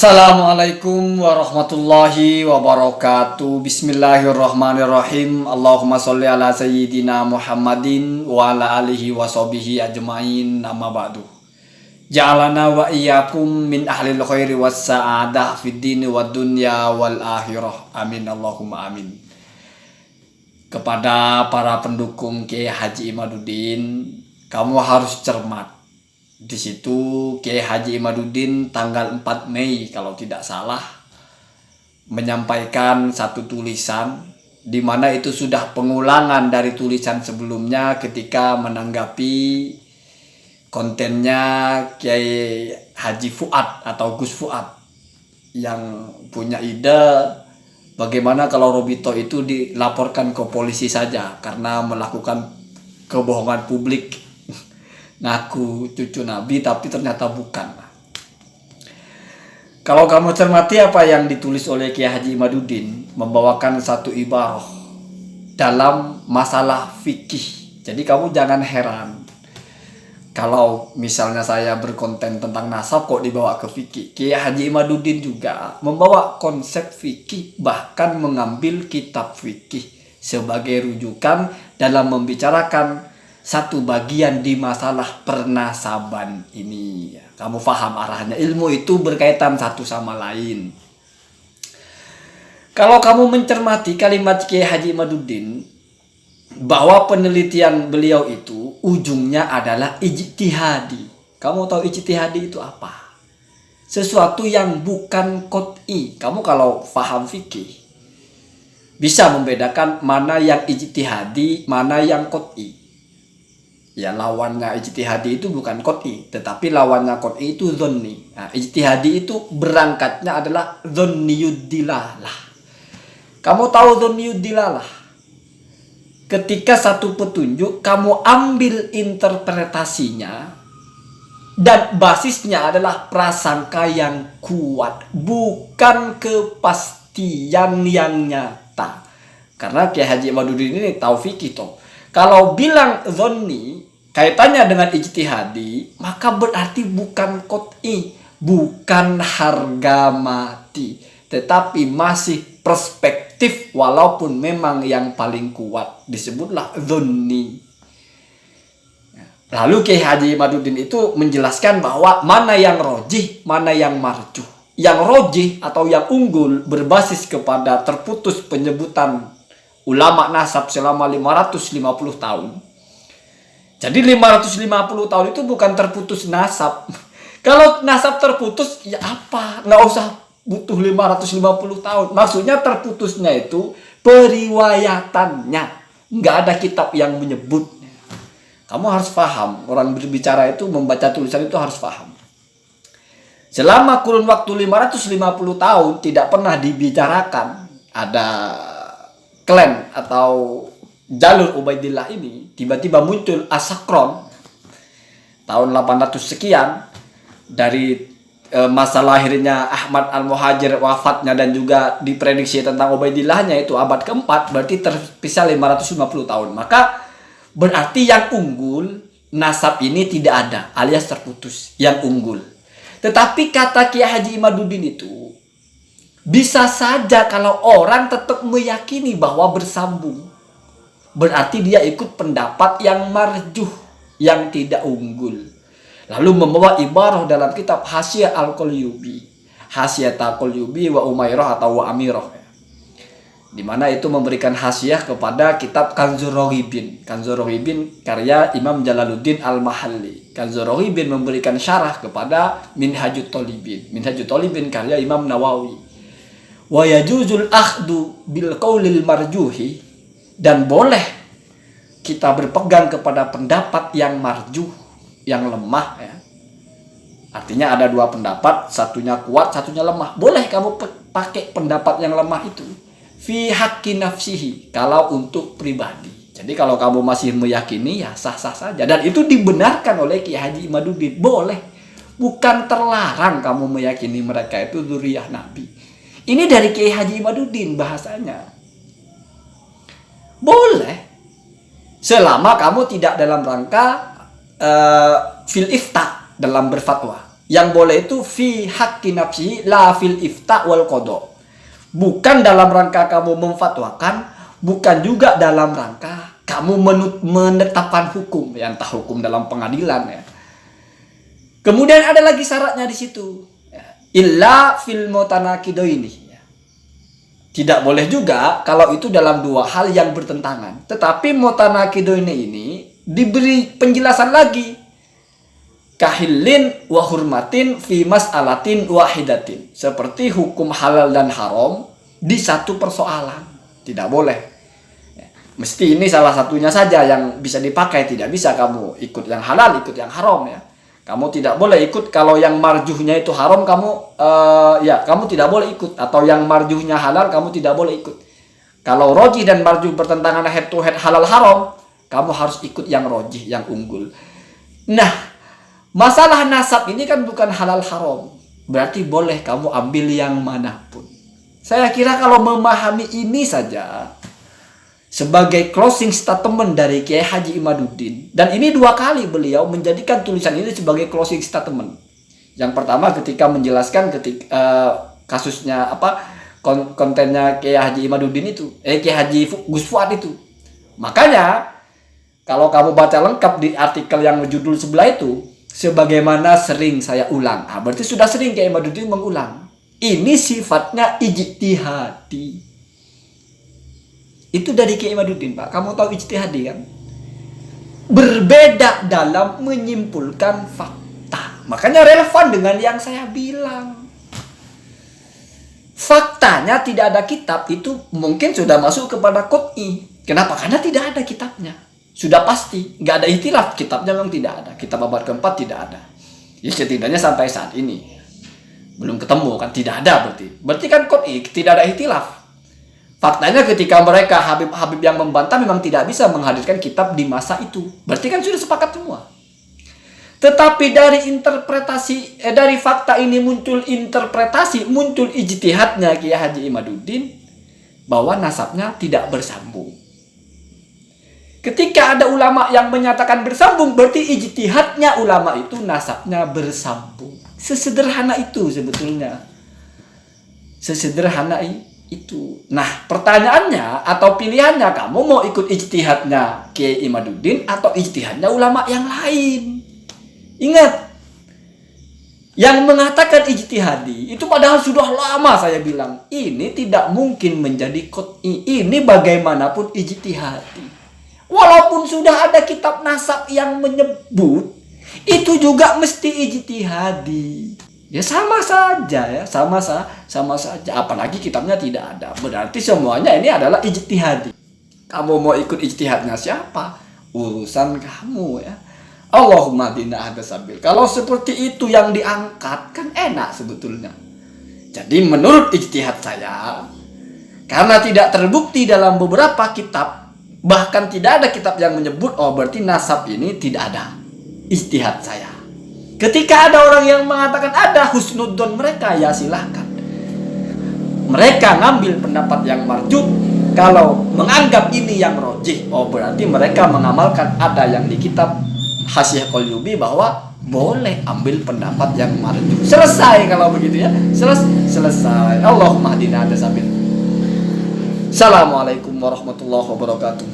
Assalamualaikum warahmatullahi wabarakatuh. Bismillahirrahmanirrahim. Allahumma sholli ala sayyidina Muhammadin wa ala alihi wa sahbihi ajmain. Amma ba'du. Ja'alana wa iyyakum min ahlil khairi was sa'adah fid dini wad dunya wal akhirah. Amin Allahumma amin. Kepada para pendukung Kiai Haji Imaduddin, kamu harus cermat. Di situ Kiai Haji Imaduddin tanggal 4 Mei kalau tidak salah menyampaikan satu tulisan di mana itu sudah pengulangan dari tulisan sebelumnya ketika menanggapi kontennya Kiai Haji Fuad atau Gus Fuad yang punya ide bagaimana kalau Robito itu dilaporkan ke polisi saja karena melakukan kebohongan publik, ngaku cucu Nabi tapi ternyata bukan. Kalau kamu cermati apa yang ditulis oleh Kiai Haji Imaduddin, membawakan satu ibarah dalam masalah fikih. Jadi kamu jangan heran kalau misalnya saya berkonten tentang nasab kok dibawa ke fikih. Kiai Haji Imaduddin juga membawa konsep fikih, bahkan mengambil kitab fikih sebagai rujukan dalam membicarakan satu bagian di masalah pernasaban ini. Kamu paham arahnya, ilmu itu berkaitan satu sama lain. Kalau kamu mencermati kalimat Kiai Haji Imaduddin bahwa penelitian beliau itu ujungnya adalah ijtihadi. Kamu tahu ijtihadi itu apa? Sesuatu yang bukan qot'i. Kamu kalau paham fikih bisa membedakan mana yang ijtihadi, mana yang qot'i. Ya, lawannya ijtihadi itu bukan qot'i, tetapi lawannya qot'i itu dzonni. Nah, ijtihadi itu berangkatnya adalah dzonniyud dilalah. Kamu tahu dzonniyud dilalah? Ketika satu petunjuk kamu ambil interpretasinya dan basisnya adalah prasangka yang kuat, bukan kepastian yang nyata. Karena Kiai Haji Imaduddin ini tahu fikih toh. Kalau bilang dzonni kaitannya dengan ijtihadi, maka berarti bukan qot'i, bukan harga mati, tetapi masih perspektif walaupun memang yang paling kuat disebutlah dzonni. Lalu Kiai Haji Imaduddin itu menjelaskan bahwa mana yang rojih, mana yang marjuh. Yang rojih atau yang unggul berbasis kepada terputus penyebutan ulama nasab selama 550 tahun. Jadi 550 tahun itu bukan terputus nasab. Kalau nasab terputus ya apa? Nggak usah butuh 550 tahun. Maksudnya terputusnya itu periwayatannya. Nggak ada kitab yang menyebutnya. Kamu harus paham. Orang berbicara itu membaca tulisan itu harus paham. Selama kurun waktu 550 tahun tidak pernah dibicarakan ada klan atau jalur Ubaidillah ini, tiba-tiba muncul As-Sakron tahun 800 sekian dari masa lahirnya Ahmad Al-Muhajir, wafatnya dan juga diprediksi tentang Ubaidillahnya itu abad keempat, berarti terpisah 550 tahun. Maka berarti yang unggul nasab ini tidak ada alias terputus yang unggul. Tetapi kata Kiai Haji Imaduddin itu bisa saja kalau orang tetap meyakini bahwa bersambung, berarti dia ikut pendapat yang marjuh, yang tidak unggul. Lalu membawa ibarah dalam kitab Hasyiah Al-Qalyubi, Hasyiah Al-Qalyubi wa Umairah atau wa Amirah, di mana itu memberikan hasyiah kepada kitab Kanzur Raghibin. Kanzur Raghibin karya Imam Jalaluddin Al-Mahalli. Kanzur Raghibin memberikan syarah kepada Minhajut Thalibin. Minhajut Thalibin karya Imam Nawawi. Wa yajuzul akhdu bil qaulil marjuhi, dan boleh kita berpegang kepada pendapat yang marjuh, yang lemah ya. Artinya ada dua pendapat, satunya kuat, satunya lemah. Boleh kamu pakai pendapat yang lemah itu fi haqqi nafsihi, kalau untuk pribadi. Jadi kalau kamu masih meyakini ya sah-sah saja, dan itu dibenarkan oleh Kiai Haji Imaduddin. Boleh, bukan terlarang kamu meyakini mereka itu dzurriyyah Nabi. Ini dari Kiai Haji Imaduddin bahasanya. Boleh. Selama kamu tidak dalam rangka fil ifta, dalam berfatwa. Yang boleh itu fi haqqi nafsi la fil ifta wal qada. Bukan dalam rangka kamu memfatwakan, bukan juga dalam rangka kamu menetapkan hukum, ya entah hukum dalam pengadilan ya. Kemudian ada lagi syaratnya di situ. Illa fil mutanaqidaini. Tidak boleh juga kalau itu dalam dua hal yang bertentangan. Tetapi mutanaqidaini ini diberi penjelasan lagi. Kahillin wa hurmatin fi mas'alatin wahidatin. Seperti hukum halal dan haram di satu persoalan. Tidak boleh. Mesti ini salah satunya saja yang bisa dipakai. Tidak bisa kamu ikut yang halal, ikut yang haram ya. Kamu tidak boleh ikut kalau yang marjuhnya itu haram, kamu tidak boleh ikut. Atau yang marjuhnya halal, kamu tidak boleh ikut. Kalau rojih dan marjuh bertentangan head to head halal haram, kamu harus ikut yang rojih, yang unggul. Nah, masalah nasab ini kan bukan halal haram. Berarti boleh kamu ambil yang manapun. Saya kira kalau memahami ini saja sebagai closing statement dari Kiai Haji Imaduddin. Dan ini 2 kali beliau menjadikan tulisan ini sebagai closing statement. Yang pertama ketika menjelaskan kasusnya kontennya Kiai Haji Imaduddin itu, Kiai Haji Gus Fuad itu. Makanya kalau kamu baca lengkap di artikel yang judul sebelah itu, sebagaimana sering saya ulang. Berarti sudah sering Kiai Imaduddin mengulang. Ini sifatnya ijtihadi. Itu dari Kiai Imaduddin, Pak. Kamu tahu ijtihadi kan? Berbeda dalam menyimpulkan fakta. Makanya relevan dengan yang saya bilang. Faktanya tidak ada kitab itu mungkin sudah masuk kepada qot'i. Kenapa? Karena tidak ada kitabnya. Sudah pasti. Nggak ada ikhtilaf. Kitabnya memang tidak ada. Kitab abad keempat tidak ada. Ya setidaknya sampai saat ini. Belum ketemu kan? Tidak ada berarti. Berarti kan qot'i. Tidak ada ikhtilaf. Faktanya ketika mereka Habib yang membantah memang tidak bisa menghadirkan kitab di masa itu. Berarti kan sudah sepakat semua. Tetapi dari interpretasi, dari fakta ini muncul interpretasi, muncul ijtihadnya Kiai Haji Imaduddin bahwa nasabnya tidak bersambung. Ketika ada ulama yang menyatakan bersambung, berarti ijtihadnya ulama itu nasabnya bersambung. Sesederhana itu sebetulnya. Sesederhana itu. Nah, pertanyaannya atau pilihannya, kamu mau ikut ijtihadnya Kiai Imaduddin atau ijtihadnya ulama yang lain? Ingat, yang mengatakan ijtihadi itu padahal sudah lama saya bilang, ini tidak mungkin menjadi qot'i. Ini bagaimanapun ijtihadi. Walaupun sudah ada kitab nasab yang menyebut, itu juga mesti ijtihadi. Ya sama saja ya, sama saja. Apalagi kitabnya tidak ada. Berarti semuanya ini adalah ijtihadi. Kamu mau ikut ijtihadnya siapa? Urusan kamu ya. Allahumma dina ada sabil. Kalau seperti itu yang diangkat kan enak sebetulnya. Jadi menurut ijtihad saya, karena tidak terbukti dalam beberapa kitab, bahkan tidak ada kitab yang menyebut, oh berarti nasab ini tidak ada. Ijtihad saya. Ketika ada orang yang mengatakan ada husnudzon mereka, ya silahkan. Mereka ngambil pendapat yang marjuh. Kalau menganggap ini yang rojih, oh berarti mereka mengamalkan ada yang di kitab Hasyiah Qalyubi bahwa boleh ambil pendapat yang marjuh. Selesai kalau begitu ya. Selesai. Allahumma hadina ada sabil. Assalamualaikum warahmatullahi wabarakatuh.